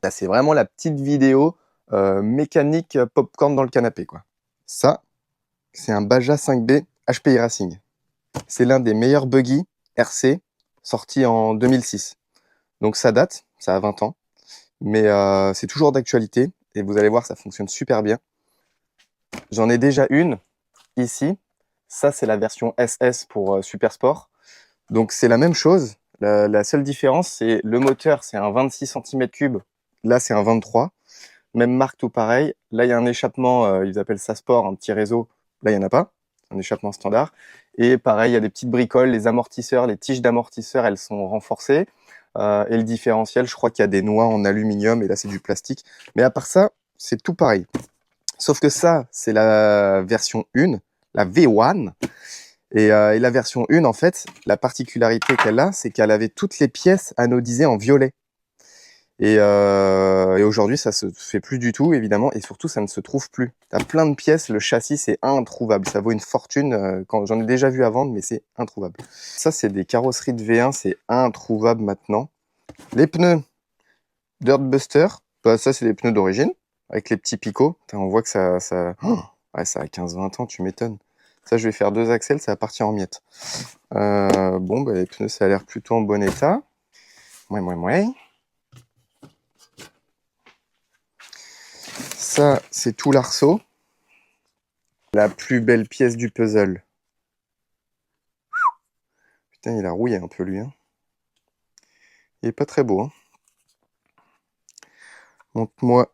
Là, c'est vraiment la petite vidéo mécanique popcorn dans le canapé, quoi. Ça, c'est un Baja 5B HPI Racing. C'est l'un des meilleurs buggy RC sortis en 2006. Donc ça date, ça a 20 ans, mais c'est toujours d'actualité et vous allez voir, ça fonctionne super bien. J'en ai déjà une ici. Ça, c'est la version SS pour Super Sport. Donc c'est la même chose. La seule différence, c'est le moteur, c'est un 26 cm3. Là, c'est un 23. Même marque, tout pareil. Là, il y a un échappement, ils appellent ça Sport, un petit réseau. Là, il n'y en a pas. Un échappement standard. Et pareil, il y a des petites bricoles, les amortisseurs, les tiges d'amortisseurs, elles sont renforcées. Et le différentiel, je crois qu'il y a des noix en aluminium et là, c'est du plastique. Mais à part ça, c'est tout pareil. Sauf que ça, c'est la version 1, la V1. Et la version 1, en fait, la particularité qu'elle a, c'est qu'elle avait toutes les pièces anodisées en violet. Et aujourd'hui, ça se fait plus du tout, évidemment, et surtout, ça ne se trouve plus. T'as plein de pièces, le châssis, c'est introuvable. Ça vaut une fortune. Quand j'en ai déjà vu à vendre, mais c'est introuvable. Ça, c'est des carrosseries de V1, c'est introuvable maintenant. Les pneus Dirtbuster, bah, ça, c'est des pneus d'origine, avec les petits picots. On voit que oh ouais, ça a 15-20 ans, tu m'étonnes. Ça, je vais faire 2 axles, ça va partir en miettes. Bon, bah, les pneus, ça a l'air plutôt en bon état. Ouais. Ça, c'est tout l'arceau. La plus belle pièce du puzzle. Putain, il a rouillé un peu, lui. Hein. Il est pas très beau. Hein. Montre-moi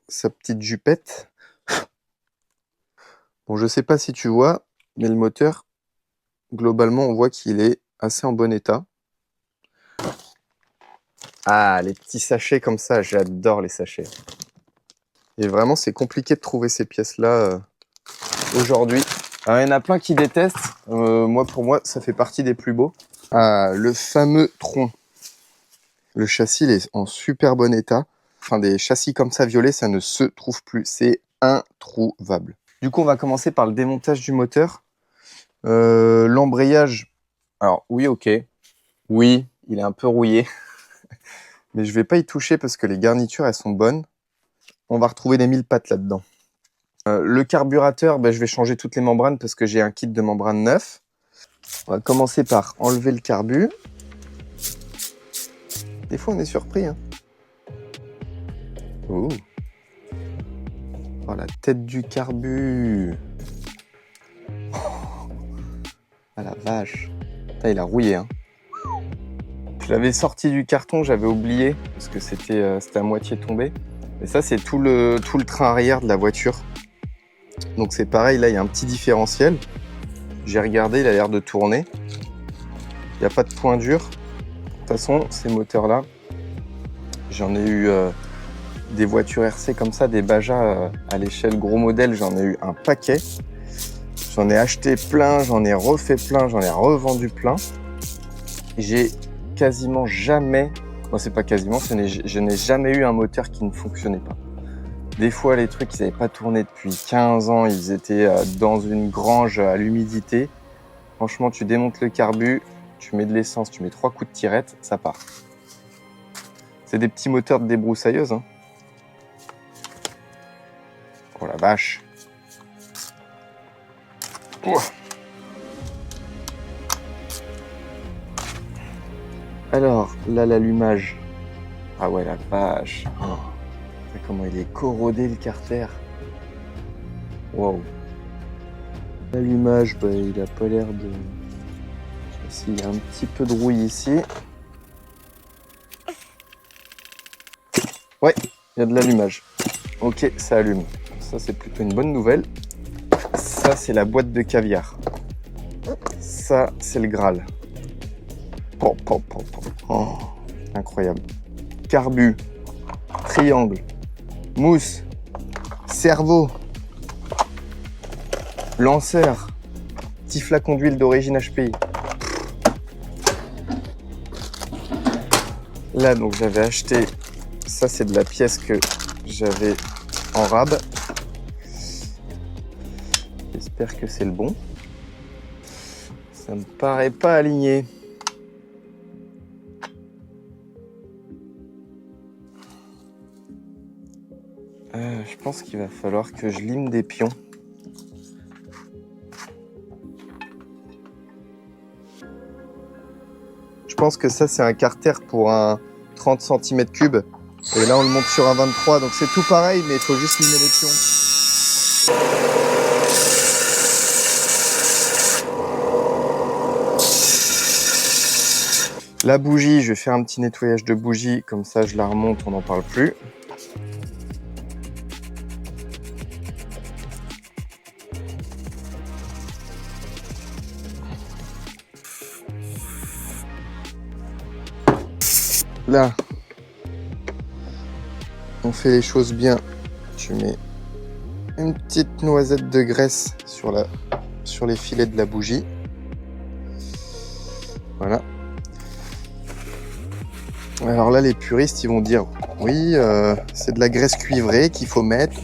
sa petite jupette. Bon, je sais pas si tu vois, mais le moteur, globalement, on voit qu'il est assez en bon état. Ah, les petits sachets comme ça, j'adore les sachets. Et vraiment, c'est compliqué de trouver ces pièces-là aujourd'hui. Alors, il y en a plein qui détestent. Pour moi, ça fait partie des plus beaux. Ah, le fameux tronc. Le châssis, il est en super bon état. Enfin, des châssis comme ça violets, ça ne se trouve plus. C'est introuvable. Du coup, on va commencer par le démontage du moteur. L'embrayage, alors oui, ok. Oui, il est un peu rouillé. Mais je vais pas y toucher parce que les garnitures, elles sont bonnes. On va retrouver des 1000 pattes là-dedans. Le carburateur, je vais changer toutes les membranes parce que j'ai un kit de membrane neuf. On va commencer par enlever le carbu. Des fois, on est surpris. Hein. Oh, la tête du carbu. Ah la vache. Putain, il a rouillé. Hein. Je l'avais sorti du carton, j'avais oublié parce que c'était à moitié tombé. Et ça, c'est tout le train arrière de la voiture. Donc c'est pareil, là, il y a un petit différentiel. J'ai regardé, il a l'air de tourner. Il n'y a pas de point dur. De toute façon, ces moteurs-là, j'en ai eu des voitures RC comme ça, des Baja à l'échelle gros modèle, j'en ai eu un paquet. J'en ai acheté plein, j'en ai refait plein, j'en ai revendu plein. J'ai quasiment jamais, non c'est pas quasiment, je n'ai jamais eu un moteur qui ne fonctionnait pas. Des fois, les trucs, ils n'avaient pas tourné depuis 15 ans, ils étaient dans une grange à l'humidité. Franchement, tu démontes le carbu, tu mets de l'essence, tu mets 3 coups de tirette, ça part. C'est des petits moteurs de débroussailleuse. Hein. Oh la vache. Oh. Alors, là, l'allumage. Ah ouais, la vache. Oh. Comment il est corrodé, le carter. Wow. L'allumage, il a pas l'air de... Il y a un petit peu de rouille ici. Ouais, il y a de l'allumage. Ok, ça allume. Ça, c'est plutôt une bonne nouvelle. Ça, c'est la boîte de caviar. Ça, c'est le Graal. Oh, incroyable. Carbu, triangle, mousse, cerveau, lanceur, petit flacon d'huile d'origine HPI. Là, donc, j'avais acheté... Ça, c'est de la pièce que j'avais en rab. J'espère que c'est le bon. Ça me paraît pas aligné. Je pense qu'il va falloir que je lime des pions. Je pense que ça, c'est un carter pour un 30 cm3. Et là, on le monte sur un 23, donc c'est tout pareil, mais il faut juste limer les pions. La bougie, je vais faire un petit nettoyage de bougie, comme ça je la remonte, on n'en parle plus. Là, on fait les choses bien. Tu mets une petite noisette de graisse sur les filets de la bougie. Voilà. Alors là, les puristes, ils vont dire, oui, c'est de la graisse cuivrée qu'il faut mettre.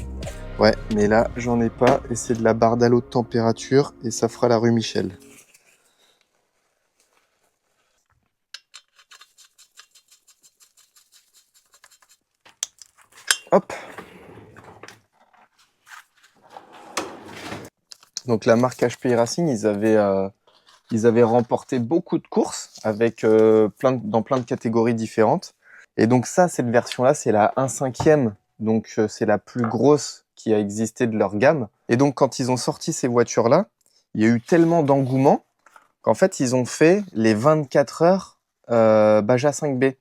Ouais, mais là, j'en ai pas, et c'est de la barre d'à haute température, et ça fera la rue Michel. Hop. Donc la marque HPI Racing, ils avaient remporté beaucoup de courses avec dans plein de catégories différentes. Et donc ça, cette version-là, c'est la 1/5e. Donc c'est la plus grosse qui a existé de leur gamme. Et donc quand ils ont sorti ces voitures-là, il y a eu tellement d'engouement qu'en fait, ils ont fait les 24 heures Baja 5B.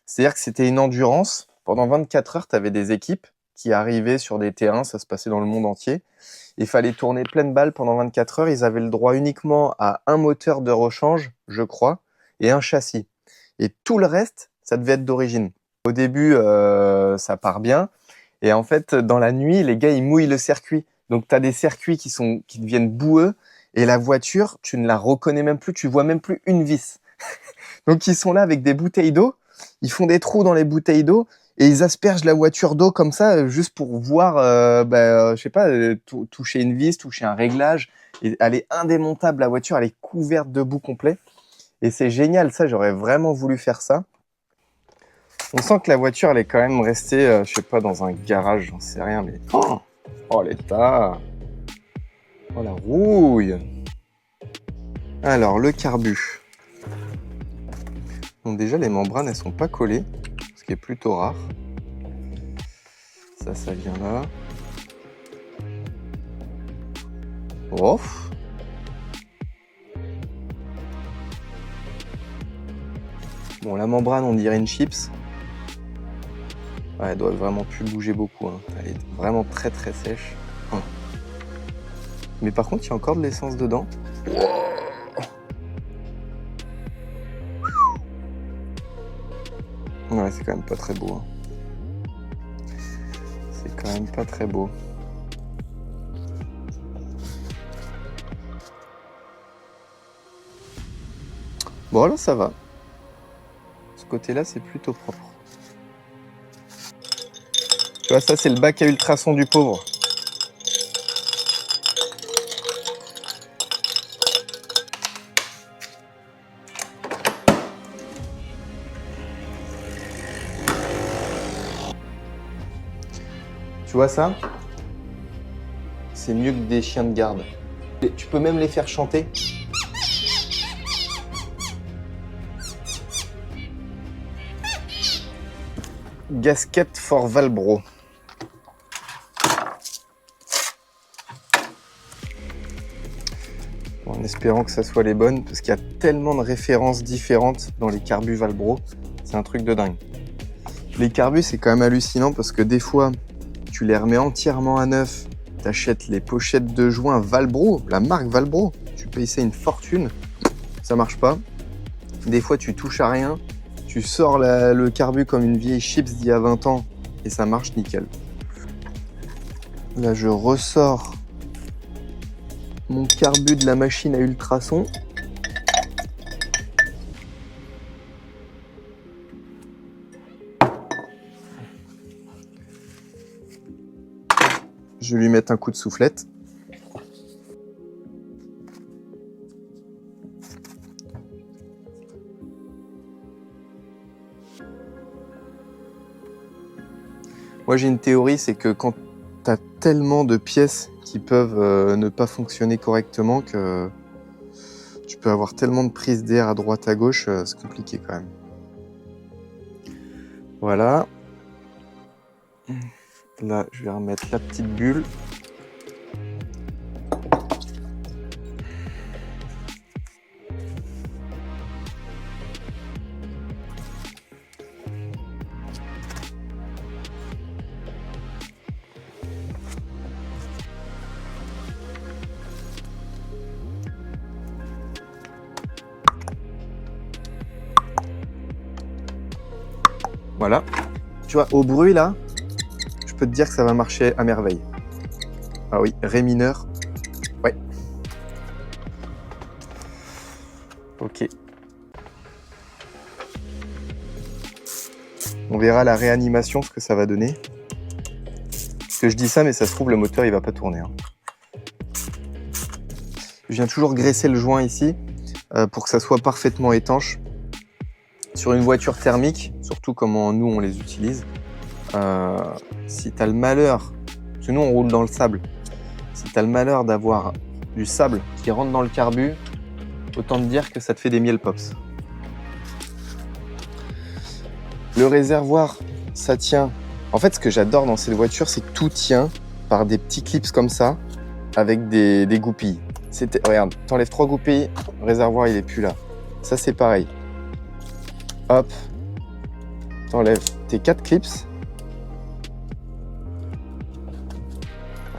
C'est-à-dire que c'était une endurance. Pendant 24 heures, tu avais des équipes qui arrivaient sur des terrains, ça se passait dans le monde entier. Il fallait tourner pleine balle pendant 24 heures. Ils avaient le droit uniquement à un moteur de rechange, je crois, et un châssis. Et tout le reste, ça devait être d'origine. Au début, ça part bien. Et en fait, dans la nuit, les gars, ils mouillent le circuit. Donc, tu as des circuits qui deviennent boueux. Et la voiture, tu ne la reconnais même plus. Tu vois même plus une vis. Donc, ils sont là avec des bouteilles d'eau. Ils font des trous dans les bouteilles d'eau. Et ils aspergent la voiture d'eau comme ça, juste pour voir, je sais pas, toucher une vis, toucher un réglage. Et elle est indémontable, la voiture, elle est couverte de boue complet. Et c'est génial, ça, j'aurais vraiment voulu faire ça. On sent que la voiture, elle est quand même restée, je sais pas, dans un garage, j'en sais rien, mais... Oh l'état! Oh la rouille! Alors, le carbu. Donc déjà, les membranes, elles sont pas collées, ce qui est plutôt rare. Ça vient là. Oh! Bon, la membrane, on dirait une chips. Ouais, elle doit vraiment plus bouger beaucoup. Hein. Elle est vraiment très très sèche. Mais par contre, il y a encore de l'essence dedans. Ouais, c'est quand même pas très beau. Hein. C'est quand même pas très beau. Bon, là, ça va. Ce côté-là, c'est plutôt propre. Tu vois, ça, c'est le bac à ultrasons du pauvre. Tu vois ça? C'est mieux que des chiens de garde. Et tu peux même les faire chanter. Gasket for Valbro. En espérant que ça soit les bonnes, parce qu'il y a tellement de références différentes dans les carbus Valbro. C'est un truc de dingue. Les carbus, c'est quand même hallucinant parce que des fois, tu les remets entièrement à neuf. T'achètes les pochettes de joints Valbro, la marque Valbro. Tu payes ça une fortune. Ça marche pas. Des fois, tu touches à rien. Tu sors le carbu comme une vieille chips d'il y a 20 ans et ça marche nickel. Là, je ressors mon carbu de la machine à ultrasons. Je vais lui mettre un coup de soufflette. Moi, j'ai une théorie, c'est que quand tu as tellement de pièces qui peuvent ne pas fonctionner correctement que tu peux avoir tellement de prises d'air à droite à gauche, c'est compliqué quand même. Voilà. Là, je vais remettre la petite bulle. Voilà. Tu vois, au bruit là, je peux te dire que ça va marcher à merveille. Ah oui, Ré mineur. Ouais. Ok. On verra la réanimation, ce que ça va donner. Parce que je dis ça, mais ça se trouve, le moteur, il va pas tourner. Hein. Je viens toujours graisser le joint ici pour que ça soit parfaitement étanche. Sur une voiture thermique, surtout comment nous, on les utilise, si tu as le malheur, parce que nous, on roule dans le sable, si tu as le malheur d'avoir du sable qui rentre dans le carbu, autant te dire que ça te fait des miel pops. Le réservoir, ça tient. En fait, ce que j'adore dans cette voiture, c'est que tout tient par des petits clips comme ça, avec des goupilles. Regarde, t'enlèves 3 goupilles, le réservoir, il est plus là. Ça, c'est pareil. Hop, t'enlèves tes 4 clips.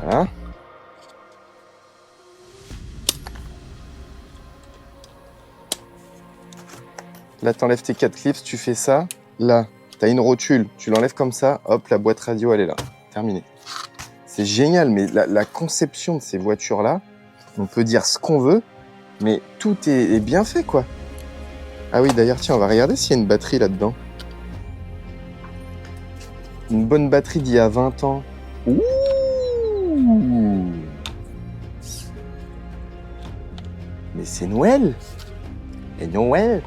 Voilà. Là, t'enlèves tes 4 clips, tu fais ça. Là, tu as une rotule, tu l'enlèves comme ça, hop, la boîte radio, elle est là. Terminé. C'est génial, mais la conception de ces voitures-là, on peut dire ce qu'on veut, mais tout est bien fait, quoi. Ah oui, d'ailleurs, tiens, on va regarder s'il y a une batterie là-dedans. Une bonne batterie d'il y a 20 ans. Ouh! Mais c'est Noël! Et Noël!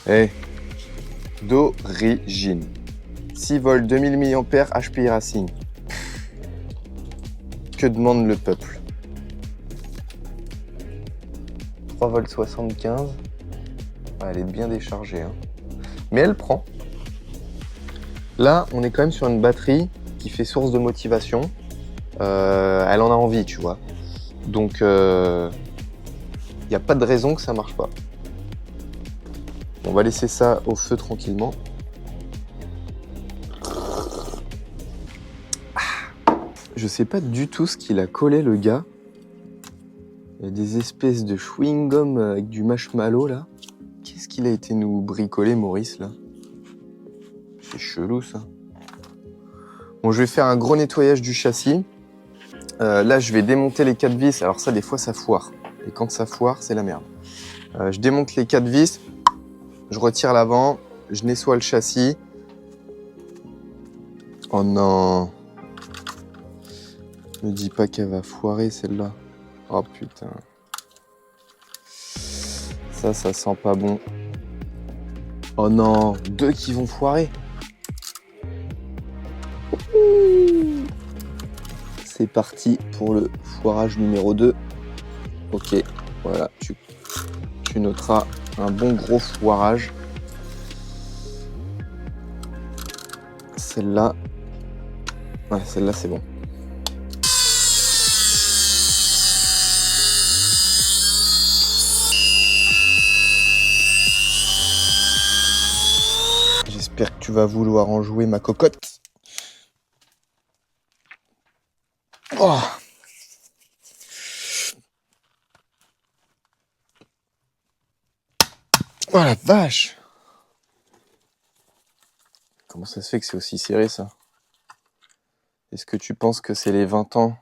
Eh, d'origine. 6 volts, 2000 mAh, HPI Racing. Que demande le peuple? 3 volts 75. Elle est bien déchargée. Hein. Mais elle prend. Là, on est quand même sur une batterie qui fait source de motivation. Elle en a envie, tu vois. Donc, il n'y a pas de raison que ça marche pas. On va laisser ça au feu tranquillement. Je sais pas du tout ce qu'il a collé, le gars. Il y a des espèces de chewing-gum avec du marshmallow, là. Qu'est-ce qu'il a été nous bricoler, Maurice, là? C'est chelou, ça. Bon, je vais faire un gros nettoyage du châssis. Là, je vais démonter les 4 vis. Alors ça, des fois, ça foire. Et quand ça foire, c'est la merde. Je démonte les 4 vis. Je retire l'avant. Je nettoie le châssis. Oh non. Me dis pas qu'elle va foirer, celle-là. Oh putain. Ça sent pas bon. Oh non, 2 qui vont foirer. C'est parti pour le foirage numéro 2. Ok, voilà, tu noteras un bon gros foirage. Celle-là, ouais, celle-là c'est bon. J'espère que tu vas vouloir en jouer, ma cocotte. Oh. Oh la vache! Comment ça se fait que c'est aussi serré, ça? Est-ce que tu penses que c'est les 20 ans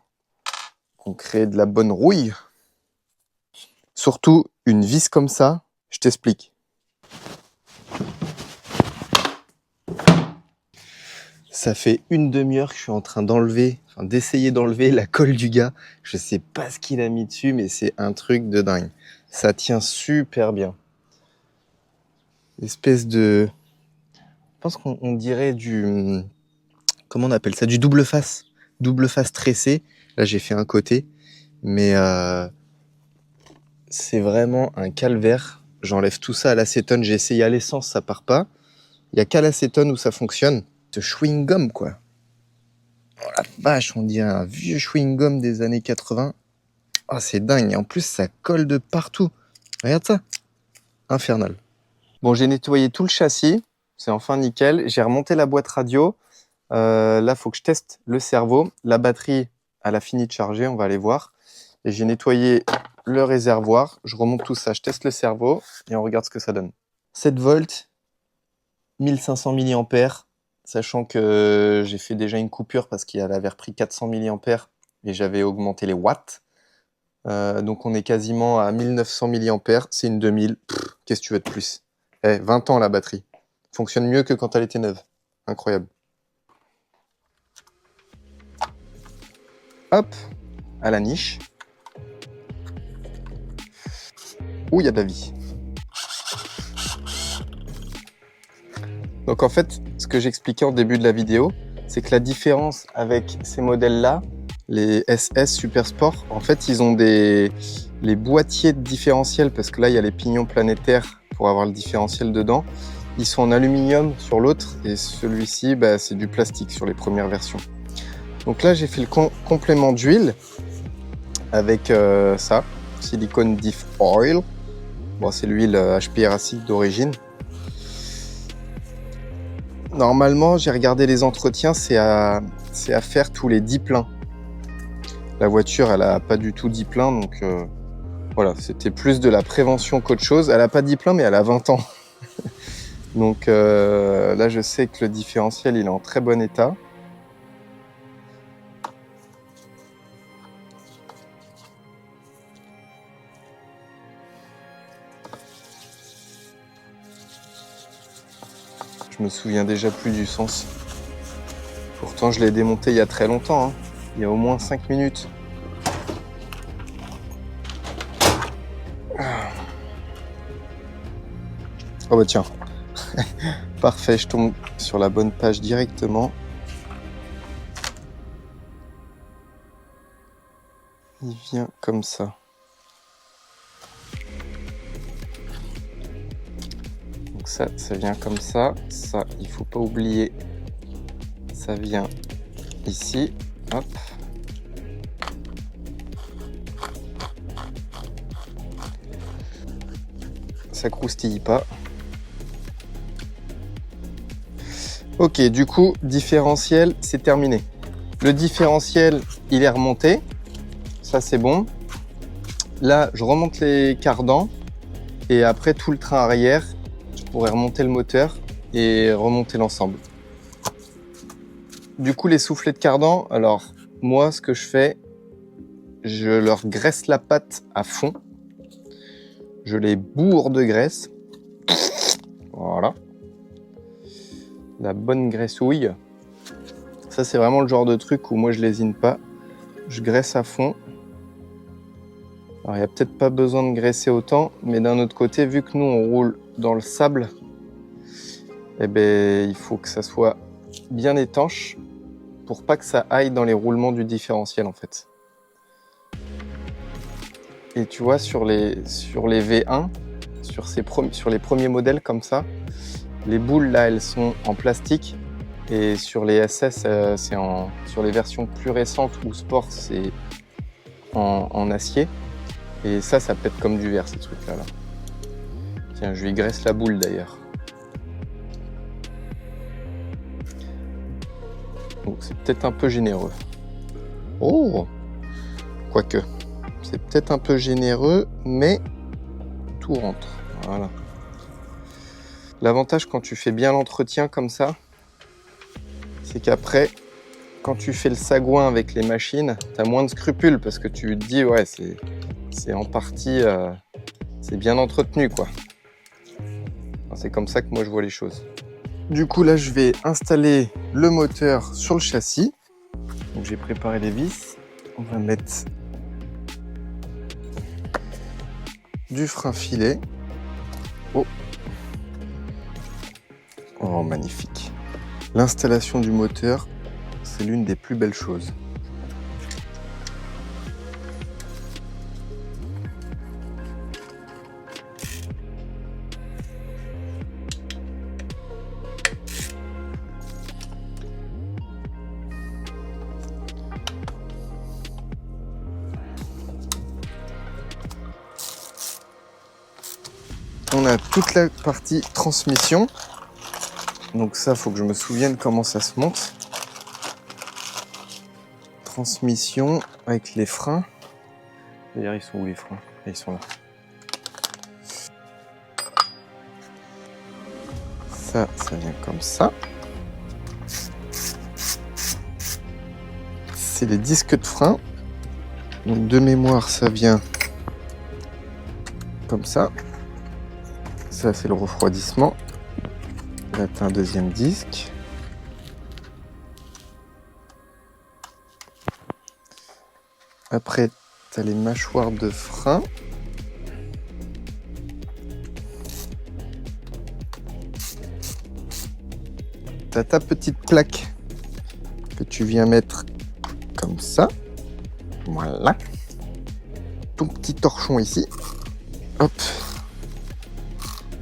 qu'on crée de la bonne rouille? Surtout, une vis comme ça, je t'explique. Ça fait une demi-heure que je suis en train d'essayer d'enlever la colle du gars. Je sais pas ce qu'il a mis dessus, mais c'est un truc de dingue. Ça tient super bien. espèce de... Je pense qu'on dirait du... Comment on appelle ça? Du double face. Double face tressé. Là, j'ai fait un côté. Mais c'est vraiment un calvaire. J'enlève tout ça à l'acétone. J'ai essayé à l'essence, ça part pas. Il n'y a qu'à l'acétone où ça fonctionne. Ce chewing-gum, quoi. Oh la vache, on dirait un vieux chewing-gum des années 80. Oh, c'est dingue. Et en plus, ça colle de partout. Regarde ça. Infernal. Bon, j'ai nettoyé tout le châssis. C'est enfin nickel. J'ai remonté la boîte radio. Là, il faut que je teste le cerveau. La batterie, elle a fini de charger. On va aller voir. Et j'ai nettoyé le réservoir. Je remonte tout ça. Je teste le cerveau et on regarde ce que ça donne. 7 volts, 1500 mAh. Sachant que j'ai fait déjà une coupure parce qu'elle avait repris 400 mAh et j'avais augmenté les watts. Donc on est quasiment à 1900 mAh. C'est une 2000. Qu'est-ce que tu veux de plus? 20 ans la batterie. Fonctionne mieux que quand elle était neuve. Incroyable. Hop, à la niche. Ouh, il y a de la vie. Donc en fait, ce que j'expliquais en début de la vidéo, c'est que la différence avec ces modèles-là, les SS Super Sport, en fait, ils ont les boîtiers de différentiel, parce que là, il y a les pignons planétaires pour avoir le différentiel dedans. Ils sont en aluminium sur l'autre, et celui-ci, c'est du plastique sur les premières versions. Donc là, j'ai fait le complément d'huile avec ça, silicone diff oil. Bon, c'est l'huile HPR acide d'origine. Normalement, j'ai regardé les entretiens, c'est à faire tous les 10 pleins. La voiture, elle a pas du tout 10 pleins, donc voilà, c'était plus de la prévention qu'autre chose. Elle a pas 10 pleins, mais elle a 20 ans. Donc là, je sais que le différentiel, il est en très bon état. Je me souviens déjà plus du sens. Pourtant, je l'ai démonté il y a très longtemps, hein. Il y a au moins 5 minutes. Oh bah tiens. Parfait, je tombe sur la bonne page directement. Il vient comme ça. Donc ça vient comme ça. Ça, il faut pas oublier. Ça vient ici. Hop. Ça croustille pas. Ok, du coup, différentiel, c'est terminé. Le différentiel, il est remonté. Ça, c'est bon. Là, je remonte les cardans. Et après, tout le train arrière, je pourrais remonter le moteur et remonter l'ensemble. Du coup, les soufflets de cardan, alors, moi, ce que je fais, je leur graisse la patte à fond. Je les bourre de graisse. Voilà. La bonne graissouille. Ça, c'est vraiment le genre de truc où moi, je lésine pas. Je graisse à fond. Alors, il n'y a peut-être pas besoin de graisser autant, mais d'un autre côté, vu que nous, on roule dans le sable, eh ben, il faut que ça soit bien étanche pour pas que ça aille dans les roulements du différentiel, en fait. Et tu vois, sur les V1, sur les premiers modèles comme ça, les boules, là, elles sont en plastique. Et sur les SS, sur les versions plus récentes ou sport, c'est en acier. Et ça pète comme du verre, ces trucs-là. Là. Tiens, je lui graisse la boule d'ailleurs. Oh, c'est peut-être un peu généreux. Oh! Quoique, c'est peut-être un peu généreux, mais tout rentre. Voilà. L'avantage quand tu fais bien l'entretien comme ça, c'est qu'après, quand tu fais le sagouin avec les machines, tu as moins de scrupules parce que tu te dis, ouais, c'est en partie, c'est bien entretenu, quoi. Enfin, c'est comme ça que moi je vois les choses. Du coup, là, je vais installer le moteur sur le châssis. Donc, j'ai préparé les vis. On va mettre du frein filet. Oh. Oh, magnifique. L'installation du moteur, c'est l'une des plus belles choses. On a toute la partie transmission. Donc ça, faut que je me souvienne comment ça se monte. Transmission avec les freins. D'ailleurs, ils sont où les freins? Ils sont là. Ça vient comme ça. C'est les disques de frein. Donc de mémoire, ça vient comme ça. Ça, c'est le refroidissement. Là, tu as un deuxième disque. Après, tu as les mâchoires de frein. Tu as ta petite plaque que tu viens mettre comme ça. Voilà. Ton petit torchon ici. Hop.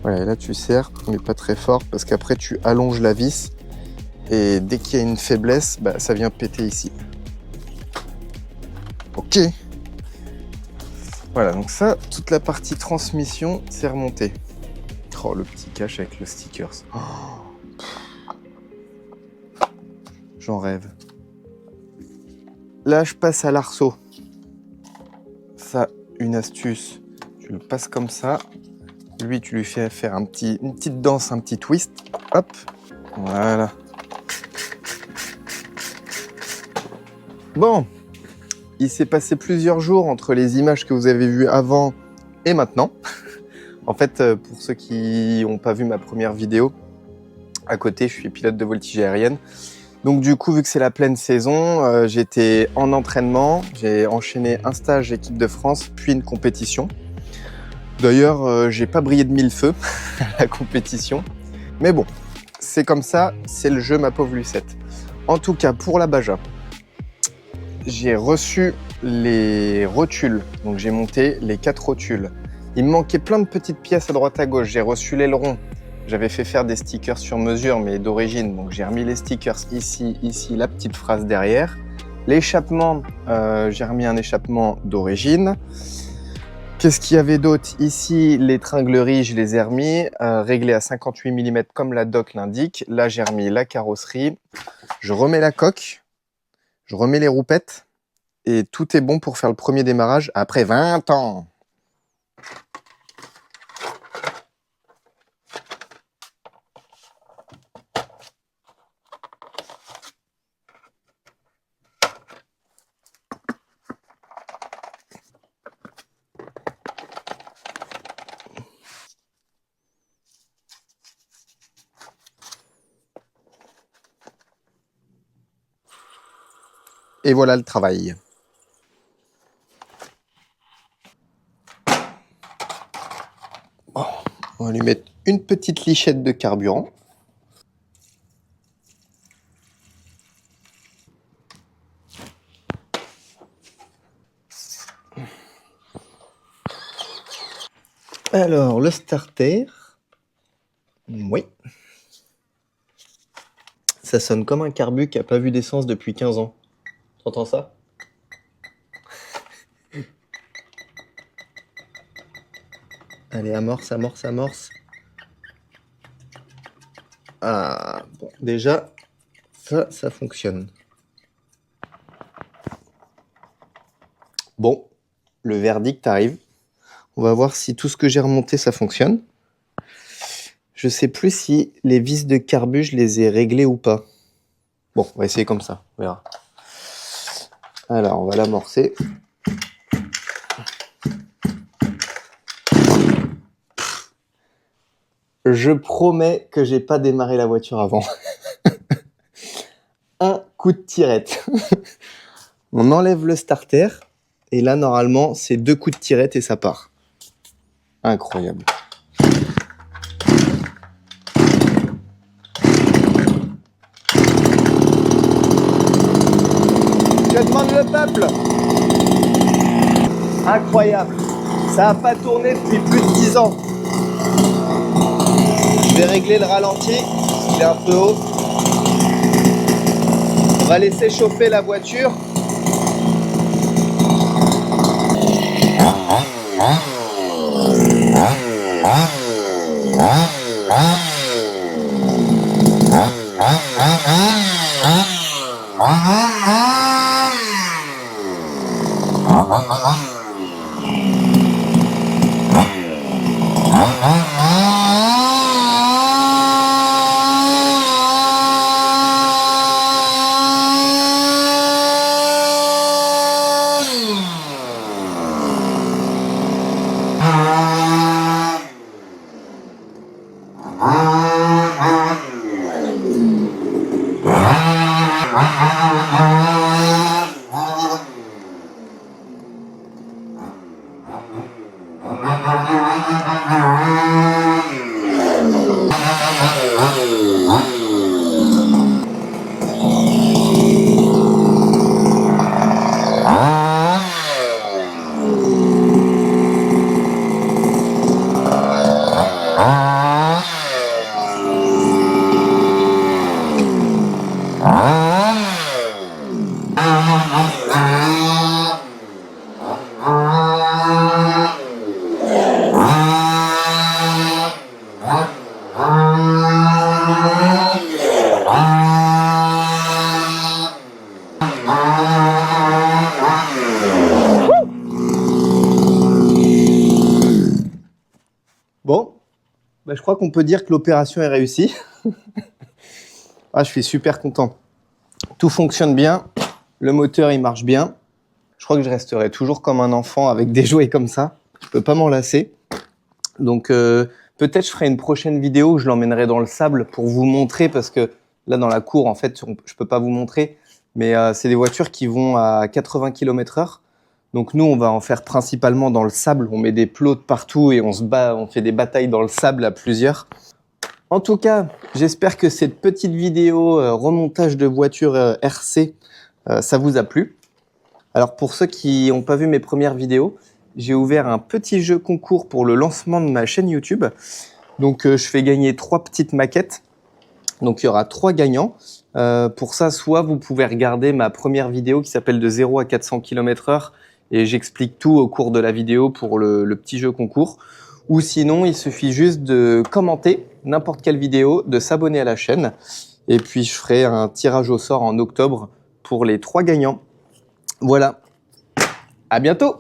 Voilà, et là tu serres, mais pas très fort, parce qu'après tu allonges la vis, et dès qu'il y a une faiblesse, bah, ça vient péter ici. Ok. Voilà, donc ça, toute la partie transmission, c'est remonté. Oh, le petit cache avec le stickers. Oh. J'en rêve. Là, je passe à l'arceau. Ça, une astuce. Tu le passes comme ça. Lui, tu lui fais faire une petite danse, un petit twist. Hop. Voilà. Bon. Il s'est passé plusieurs jours entre les images que vous avez vues avant et maintenant. En fait, pour ceux qui n'ont pas vu ma première vidéo, à côté, je suis pilote de voltige aérienne. Donc du coup, vu que c'est la pleine saison, j'étais en entraînement. J'ai enchaîné un stage équipe de France, puis une compétition. D'ailleurs, j'ai pas brillé de mille feux à la compétition. Mais bon, c'est comme ça, c'est le jeu, ma pauvre Lucette. En tout cas, pour la Baja, j'ai reçu les rotules. Donc j'ai monté les 4 rotules. Il me manquait plein de petites pièces à droite à gauche. J'ai reçu l'aileron. J'avais fait faire des stickers sur mesure, mais d'origine. Donc j'ai remis les stickers ici, la petite phrase derrière. L'échappement, j'ai remis un échappement d'origine. Qu'est-ce qu'il y avait d'autre? Ici, les tringleries, je les ai remis, réglées à 58 mm comme la doc l'indique. Là, j'ai remis la carrosserie. Je remets la coque. Je remets les roupettes. Et tout est bon pour faire le premier démarrage après 20 ans. Et voilà le travail. Bon, on va lui mettre une petite lichette de carburant. Alors, le starter. Oui. Ça sonne comme un carbu qui n'a pas vu d'essence depuis 15 ans. T'entends ça? Allez, amorce, amorce, amorce. Ah, bon, déjà, ça fonctionne. Bon, le verdict arrive. On va voir si tout ce que j'ai remonté, ça fonctionne. Je sais plus si les vis de carbu, je les ai réglées ou pas. Bon, on va essayer comme ça, on verra. Alors, on va l'amorcer. Je promets que j'ai pas démarré la voiture avant. Un coup de tirette. On enlève le starter. Et là, normalement, c'est 2 coups de tirette et ça part. Incroyable. Que demande le peuple? Incroyable. Ça n'a pas tourné depuis plus de 10 ans. Je vais régler le ralenti, parce qu'il est un peu haut. On va laisser chauffer la voiture. Bon, bah, je crois qu'on peut dire que l'opération est réussie. Ah, je suis super content. Tout fonctionne bien, le moteur il marche bien. Je crois que je resterai toujours comme un enfant avec des jouets comme ça. Je peux pas m'en lasser. Donc peut-être je ferai une prochaine vidéo où je l'emmènerai dans le sable pour vous montrer, parce que là dans la cour en fait je peux pas vous montrer, mais c'est des voitures qui vont à 80 km/h. Donc nous on va en faire principalement dans le sable, on met des plots de partout et on se bat, on fait des batailles dans le sable à plusieurs. En tout cas, j'espère que cette petite vidéo remontage de voiture RC, ça vous a plu. Alors pour ceux qui n'ont pas vu mes premières vidéos, j'ai ouvert un petit jeu concours pour le lancement de ma chaîne YouTube. Donc je fais gagner 3 petites maquettes. Donc il y aura 3 gagnants. Pour ça, soit vous pouvez regarder ma première vidéo qui s'appelle de 0 à 400 km/h et j'explique tout au cours de la vidéo pour le petit jeu concours. Ou sinon, il suffit juste de commenter n'importe quelle vidéo, de s'abonner à la chaîne. Et puis je ferai un tirage au sort en octobre pour les 3 gagnants. Voilà. À bientôt!